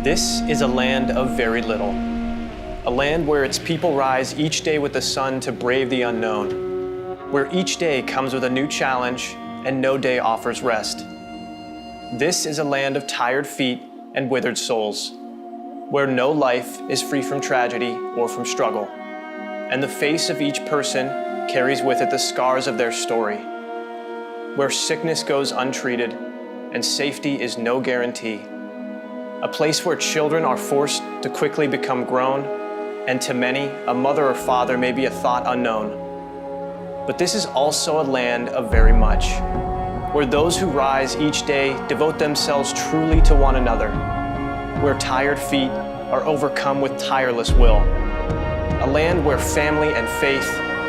This is a land of very little, a land where its people rise each day with the sun to brave the unknown, where each day comes with a new challenge and no day offers rest. This is a land of tired feet and withered souls, where no life is free from tragedy or from struggle, and the face of each person carries with it the scars of their story, where sickness goes untreated and safety is no guarantee. A place where children are forced to quickly become grown, and to many, a mother or father may be a thought unknown. But this is also a land of very much, where those who rise each day devote themselves truly to one another, where tired feet are overcome with tireless will. A land where family and faith,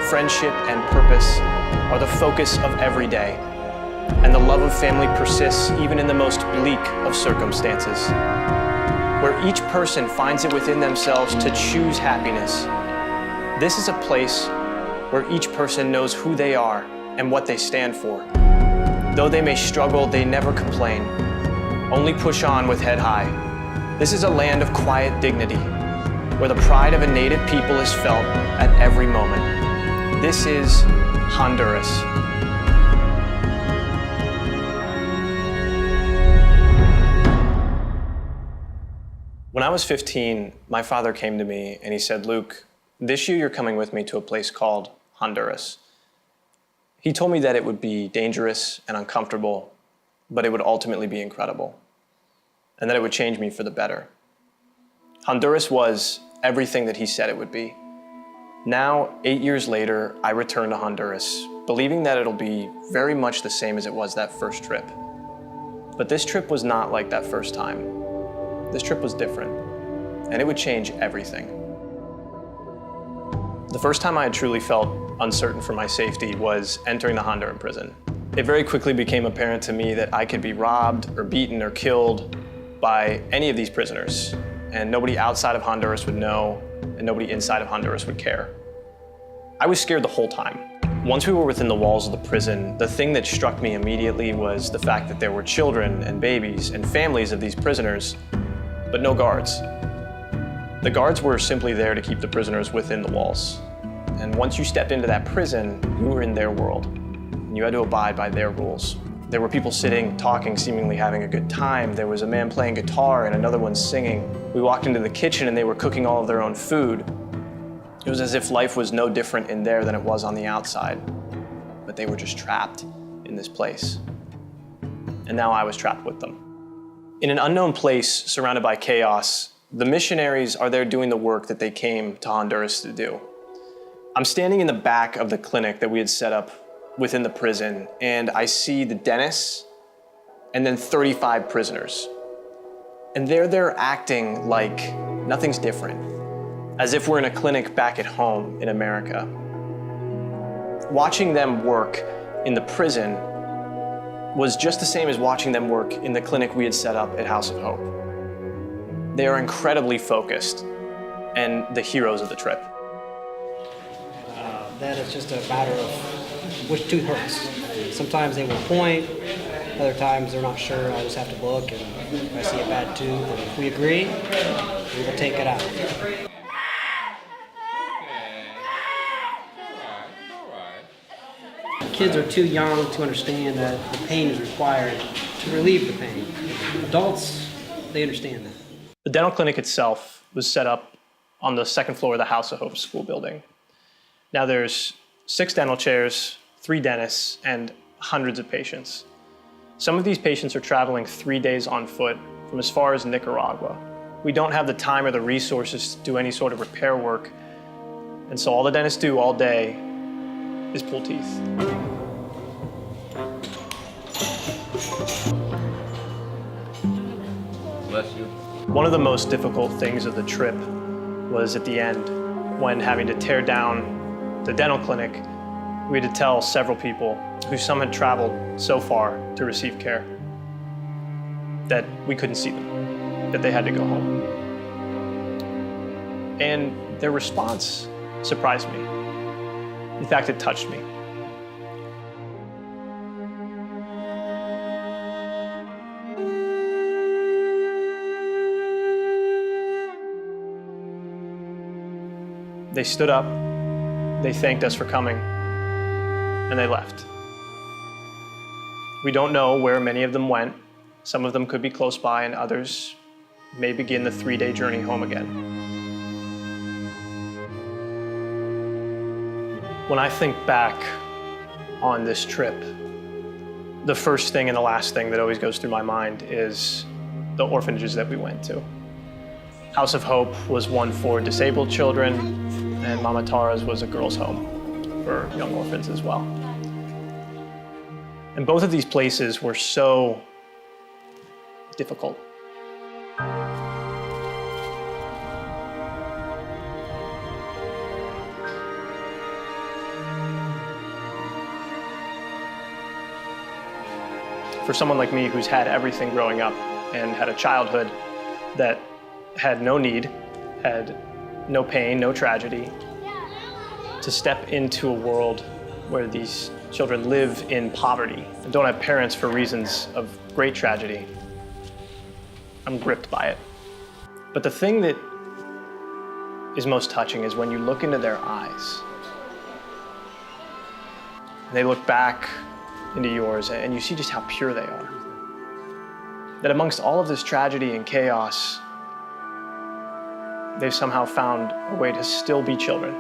friendship and purpose are the focus of every day, and the love of family persists even in the most bleak of circumstances, where each person finds it within themselves to choose happiness. This is a place where each person knows who they are and what they stand for. Though they may struggle, they never complain, only push on with head high. This is a land of quiet dignity, where the pride of a native people is felt at every moment. This is Honduras. When I was 15, my father came to me and he said, "Luke, this year you're coming with me to a place called Honduras." He told me that it would be dangerous and uncomfortable, but it would ultimately be incredible, and that it would change me for the better. Honduras was everything that he said it would be. Now, 8 years later, I return to Honduras, believing that it'll be very much the same as it was that first trip. But this trip was not like that first time. This trip was different, and it would change everything. The first time I had truly felt uncertain for my safety was entering the Honduran prison. It very quickly became apparent to me that I could be robbed or beaten or killed by any of these prisoners, and nobody outside of Honduras would know, and nobody inside of Honduras would care. I was scared the whole time. Once we were within the walls of the prison, the thing that struck me immediately was the fact that there were children and babies and families of these prisoners, but no guards. The guards were simply there to keep the prisoners within the walls. And once you stepped into that prison, you were in their world, and you had to abide by their rules. There were people sitting, talking, seemingly having a good time. There was a man playing guitar and another one singing. We walked into the kitchen and they were cooking all of their own food. It was as if life was no different in there than it was on the outside, but they were just trapped in this place. And now I was trapped with them. In an unknown place surrounded by chaos, the missionaries are there doing the work that they came to Honduras to do. I'm standing in the back of the clinic that we had set up within the prison, and I see the dentists and then 35 prisoners. And they're there acting like nothing's different, as if we're in a clinic back at home in America. Watching them work in the prison was just the same as watching them work in the clinic we had set up at House of Hope. They are incredibly focused and the heroes of the trip. That is just a matter of which tooth hurts. Sometimes they will point, other times they're not sure. I just have to look, and if I see a bad tooth, and if we agree, we will take it out. Kids are too young to understand that the pain is required to relieve the pain. Adults, they understand that. The dental clinic itself was set up on the second floor of the House of Hope school building. Now there's 6 dental chairs, 3 dentists, and hundreds of patients. Some of these patients are traveling 3 days on foot from as far as Nicaragua. We don't have the time or the resources to do any sort of repair work, and so all the dentists do all day is pull teeth. Bless you. One of the most difficult things of the trip was at the end, when having to tear down the dental clinic, we had to tell several people, who some had traveled so far to receive care, that we couldn't see them, that they had to go home. And their response surprised me. In fact, it touched me. They stood up, they thanked us for coming, and they left. We don't know where many of them went. Some of them could be close by, and others may begin the 3-day journey home again. When I think back on this trip, the first thing and the last thing that always goes through my mind is the orphanages that we went to. House of Hope was one for disabled children, and Mama Tara's was a girls' home for young orphans as well. And both of these places were so difficult. For someone like me who's had everything growing up and had a childhood that had no need, had no pain, no tragedy, to step into a world where these children live in poverty and don't have parents for reasons of great tragedy, I'm gripped by it. But the thing that is most touching is when you look into their eyes. They look back into yours and you see just how pure they are. That amongst all of this tragedy and chaos, they've somehow found a way to still be children.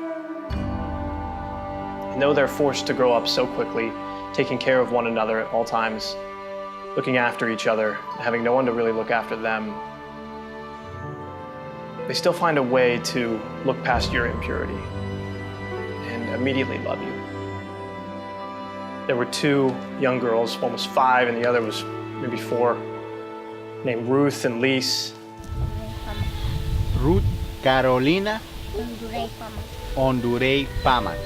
And though they're forced to grow up so quickly, taking care of one another at all times, looking after each other, having no one to really look after them, they still find a way to look past your impurity and immediately love you. There were 2 young girls, one was 5 and the other was maybe 4, named Ruth and Lise. Ruth Carolina Hondurei Paman.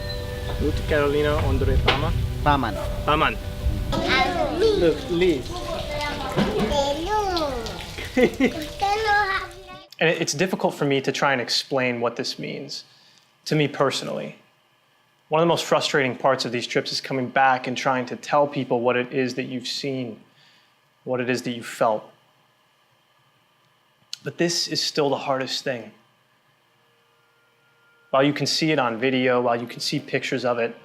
Ruth Carolina Hondurei Paman. Paman. Paman. Look, Lise. And it's difficult for me to try and explain what this means to me personally. One of the most frustrating parts of these trips is coming back and trying to tell people what it is that you've seen, what it is that you felt. But this is still the hardest thing. While you can see it on video, while you can see pictures of it,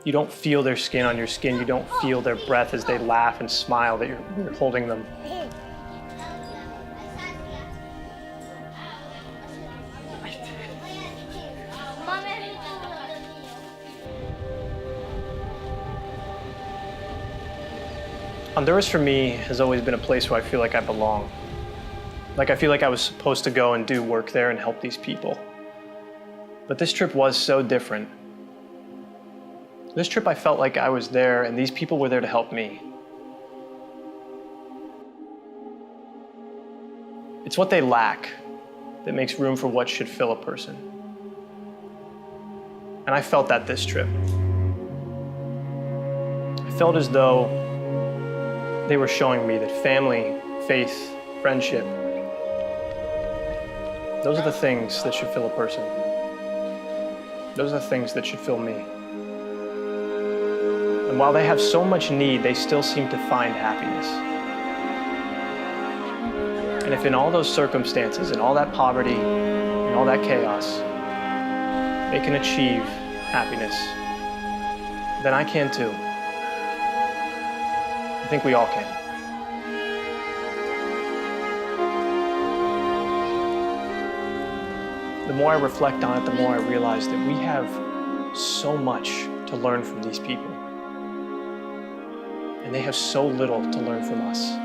you don't feel their skin on your skin. You don't feel their breath as they laugh and smile that you're holding them. Honduras for me has always been a place where I feel like I belong. Like I feel like I was supposed to go and do work there and help these people. But this trip was so different. This trip I felt like I was there and these people were there to help me. It's what they lack that makes room for what should fill a person. And I felt that this trip. I felt as though they were showing me that family, faith, friendship, those are the things that should fill a person. Those are the things that should fill me. And while they have so much need, they still seem to find happiness. And if in all those circumstances, in all that poverty, in all that chaos, they can achieve happiness, then I can too. I think we all can. The more I reflect on it, the more I realize that we have so much to learn from these people. And they have so little to learn from us.